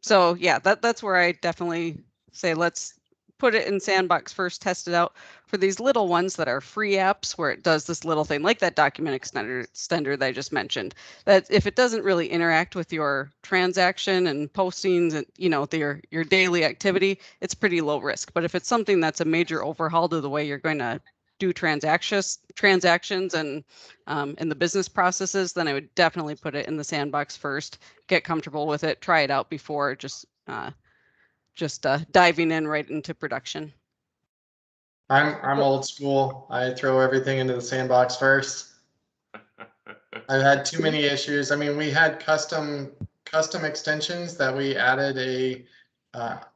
So yeah, that's where I definitely say let's put it in sandbox first, test it out for these little ones that are free apps where it does this little thing like that document extender that I just mentioned, that if it doesn't really interact with your transaction and postings and your daily activity, it's pretty low risk. But if it's something that's a major overhaul to the way you're going to do transactions and in the business processes, then I would definitely put it in the sandbox first, get comfortable with it, try it out before just diving in right into production. I'm old school. I throw everything into the sandbox first. I've had too many issues. I mean, we had custom extensions that we added a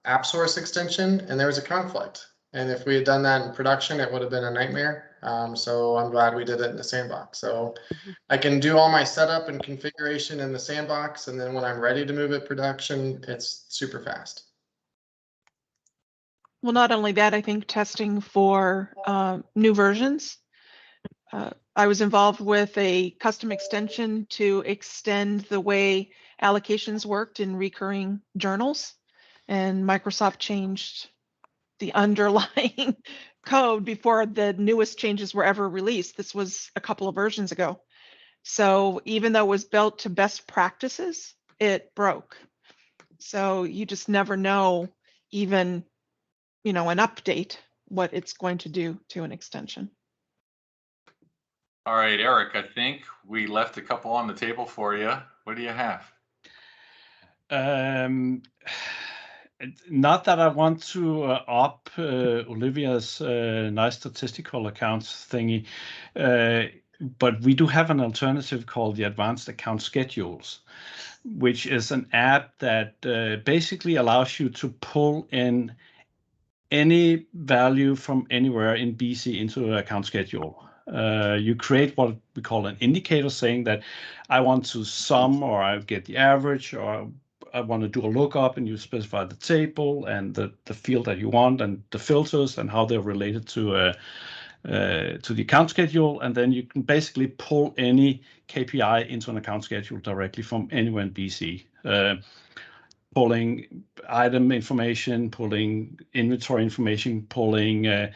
AppSource extension, and there was a conflict. And if we had done that in production, it would have been a nightmare. So I'm glad we did it in the sandbox. So I can do all my setup and configuration in the sandbox, and then when I'm ready to move it production, it's super fast. Well, not only that, I think testing for new versions. I was involved with a custom extension to extend the way allocations worked in recurring journals, and Microsoft changed the underlying code before the newest changes were ever released. This was a couple of versions ago. So even though it was built to best practices, it broke. So you just never know, even, an update, what it's going to do to an extension. All right, Eric, I think we left a couple on the table for you. What do you have? Not that I want to up Olivia's nice statistical accounts thingy, but we do have an alternative called the Advanced Account Schedules, which is an app that basically allows you to pull in any value from anywhere in BC into an account schedule. You create what we call an indicator, saying that I want to sum, or I get the average, or I want to do a lookup, and you specify the table and the field that you want and the filters and how they're related to the account schedule. And then you can basically pull any KPI into an account schedule directly from anywhere in BC. Pulling item information, pulling inventory information, pulling,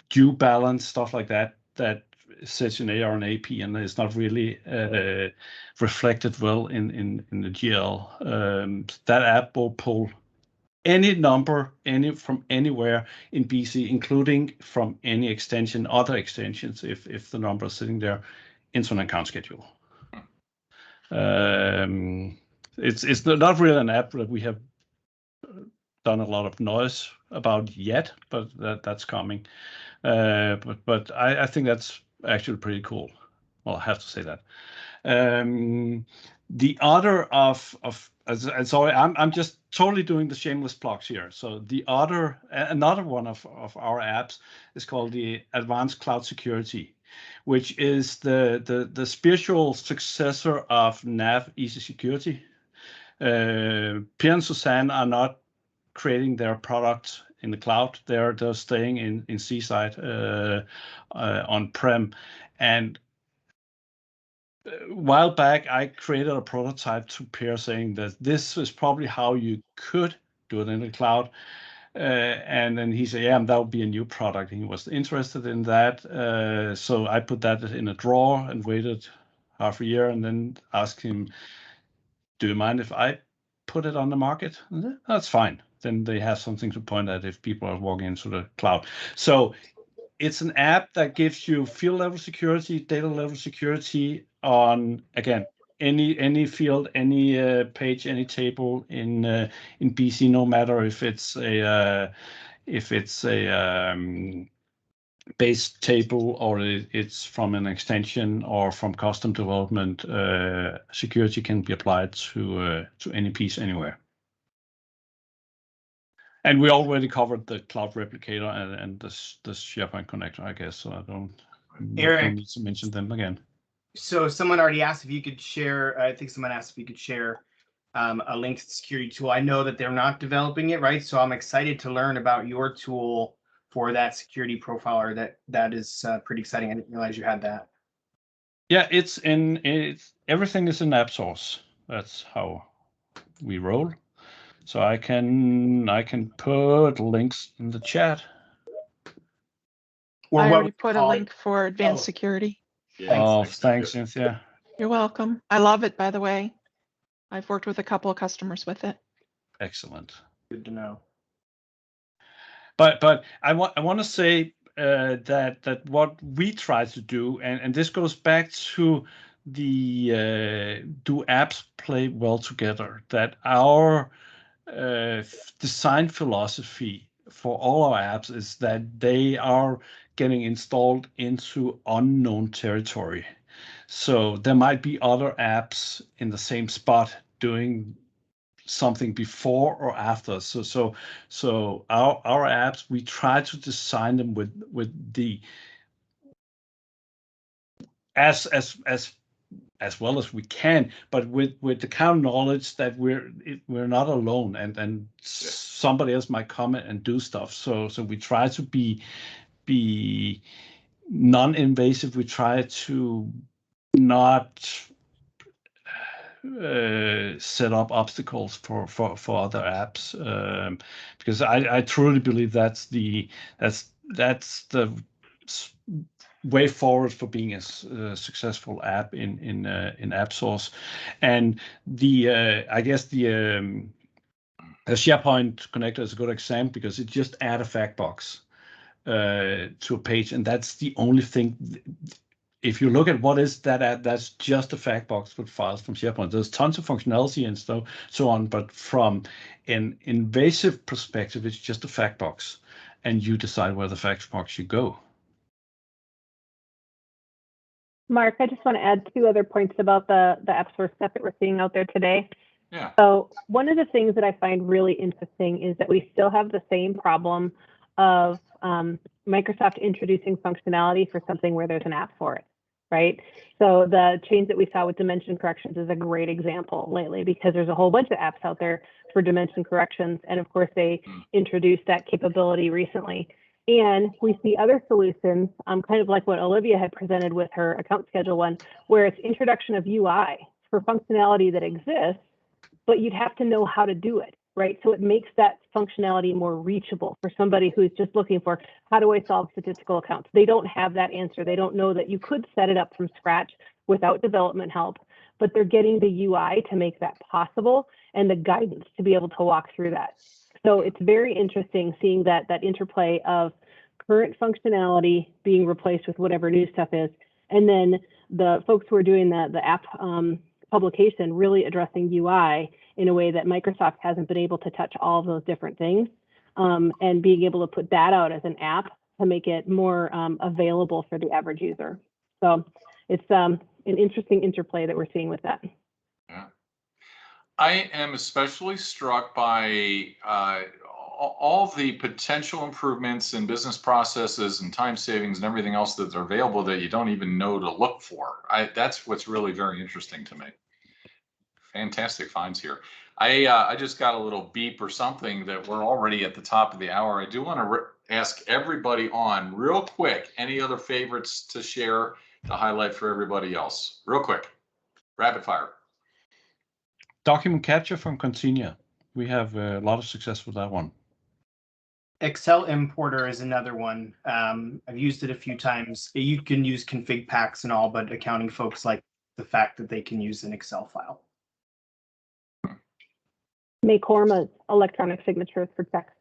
due balance, stuff like that, that sits in AR and AP and is not really reflected well in the GL. That app will pull any number, from anywhere in BC, including from any extension, other extensions, if the number is sitting there, into an account schedule. It's not really an app that we have done a lot of noise about yet, but that's coming. But I think that's actually pretty cool. Well, I have to say that. The other sorry, I'm just totally doing the shameless plugs here. So another one of our apps is called the Advanced Cloud Security, which is the spiritual successor of NAV Easy Security. Pierre and Suzanne are not creating their product in the cloud. They're staying in Seaside on-prem. And a while back, I created a prototype to Pierre saying that this is probably how you could do it in the cloud. And then he said, yeah, that would be a new product. And he was interested in that. So I put that in a drawer and waited half a year and then asked him, do you mind if I put it on the market? That's fine. Then they have something to point at if people are walking into the cloud. So it's an app that gives you field level security, data level security on, again, any field, any page, any table in BC, no matter if it's a base table or it's from an extension or from custom development. Security can be applied to any piece anywhere. And we already covered the cloud replicator and the SharePoint connector, I guess. So I don't need to mention them again. So someone already asked if you could share. I think someone asked if you could share a link to the security tool. I know that they're not developing it, right? So I'm excited to learn about your tool for that security profiler. That is pretty exciting. I didn't realize you had that. Yeah, everything is in AppSource. That's how we roll. So I can put links in the chat. I already put a link for advanced security. Yeah, thanks, Cynthia. You're welcome. I love it, by the way. I've worked with a couple of customers with it. Excellent. Good to know. But I want to say that what we try to do, and this goes back to the do apps play well together, that our design philosophy for all our apps is that they are getting installed into unknown territory. So there might be other apps in the same spot doing something before or after. So our apps, we try to design them with the as well as we can, but with the kind of knowledge that we're not alone, and somebody else might come and do stuff. So we try to be non-invasive. We try to not set up obstacles for other apps, because I truly believe that's the way forward for being a successful app in AppSource. And I guess the SharePoint connector is a good example, because it just add a fact box to a page, and that's the only thing. If you look at what is that app, that's just a fact box with files from SharePoint. There's tons of functionality and so on, but from an invasive perspective, it's just a fact box, and you decide where the fact box should go. Mark, I just want to add 2 other points about the AppSource stuff that we're seeing out there today. Yeah. So one of the things that I find really interesting is that we still have the same problem of Microsoft introducing functionality for something where there's an app for it, right? So the change that we saw with dimension corrections is a great example lately, because there's a whole bunch of apps out there for dimension corrections. And of course, they introduced that capability recently. And we see other solutions, kind of like what Olivia had presented with her account schedule one, where it's introduction of UI for functionality that exists, but you'd have to know how to do it, right? So it makes that functionality more reachable for somebody who's just looking for, how do I solve statistical accounts? They don't have that answer. They don't know that you could set it up from scratch without development help, but they're getting the UI to make that possible and the guidance to be able to walk through that. So it's very interesting seeing that interplay of current functionality being replaced with whatever new stuff is, and then the folks who are doing the app publication really addressing UI in a way that Microsoft hasn't been able to touch all of those different things, and being able to put that out as an app to make it more available for the average user. So it's an interesting interplay that we're seeing with that. Yeah. I am especially struck by all the potential improvements in business processes and time savings and everything else that are available that you don't even know to look for. That's what's really very interesting to me. Fantastic finds here. I just got a little beep or something that we're already at the top of the hour. I do want to ask everybody on real quick, any other favorites to share to highlight for everybody else? Real quick, rapid fire. Document capture from Continia. We have a lot of success with that one. Excel importer is another one. I've used it a few times. You can use config packs and all, but accounting folks like the fact that they can use an Excel file. Microsoft electronic signatures for checks.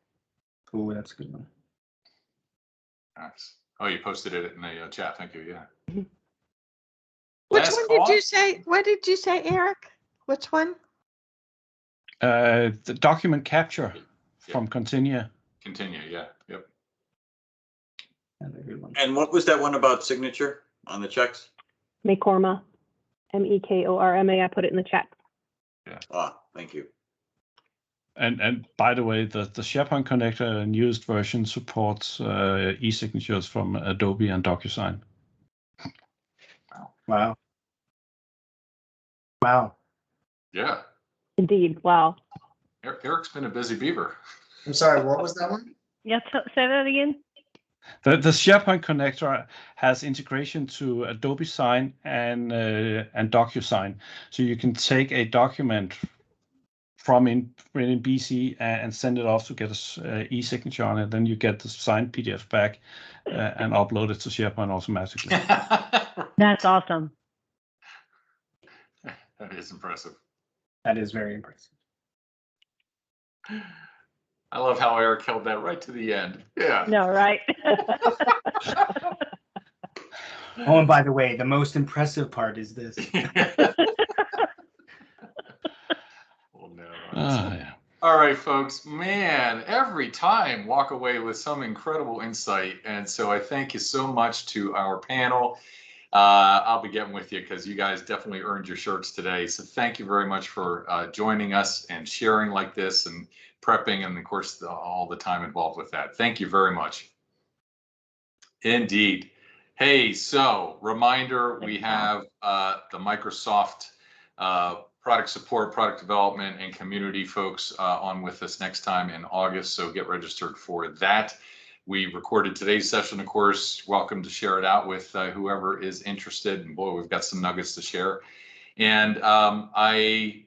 Oh, that's a good one. Nice. Oh, you posted it in the chat. Thank you. Yeah. Which Last one call? did you say? What did you say, Eric? Which one? The document capture from Continia. Continue. Yeah. Yep. Another good one. And what was that one about signature on the checks? Microsoft, Mekorma. I put it in the chat. Yeah. Ah, thank you. And by the way, the SharePoint connector newest version supports e-signatures from Adobe and DocuSign. Wow. Wow. Yeah. Indeed. Wow. Eric's been a busy beaver. I'm sorry, what was that one? Yeah. Say that again. The SharePoint connector has integration to Adobe Sign and DocuSign, so you can take a document from in BC and send it off to get a e-signature on it. Then you get the signed PDF back and upload it to SharePoint automatically. That's awesome. That is impressive. That is very impressive. I love how Eric held that right to the end. Yeah. No, right? Oh, and by the way, the most impressive part is this. Well, no. Yeah. All right, folks, man, every time walk away with some incredible insight. And so I thank you so much to our panel. I'll be getting with you because you guys definitely earned your shirts today. So thank you very much for joining us and sharing like this and prepping, and of course all the time involved with that. Thank you very much. Indeed. Hey, so reminder, we have the Microsoft product support, product development, and community folks on with us next time in August. So get registered for that. We recorded today's session, of course. Welcome to share it out with whoever is interested. And boy, we've got some nuggets to share. And I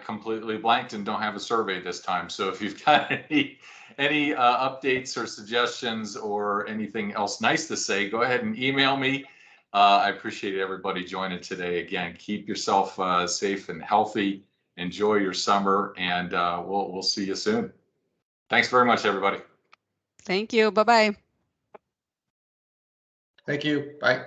completely blanked and don't have a survey this time. So if you've got any updates or suggestions or anything else nice to say, go ahead and email me. I appreciate everybody joining today. Again, keep yourself safe and healthy. Enjoy your summer, and we'll see you soon. Thanks very much, everybody. Thank you. Bye-bye. Thank you. Bye.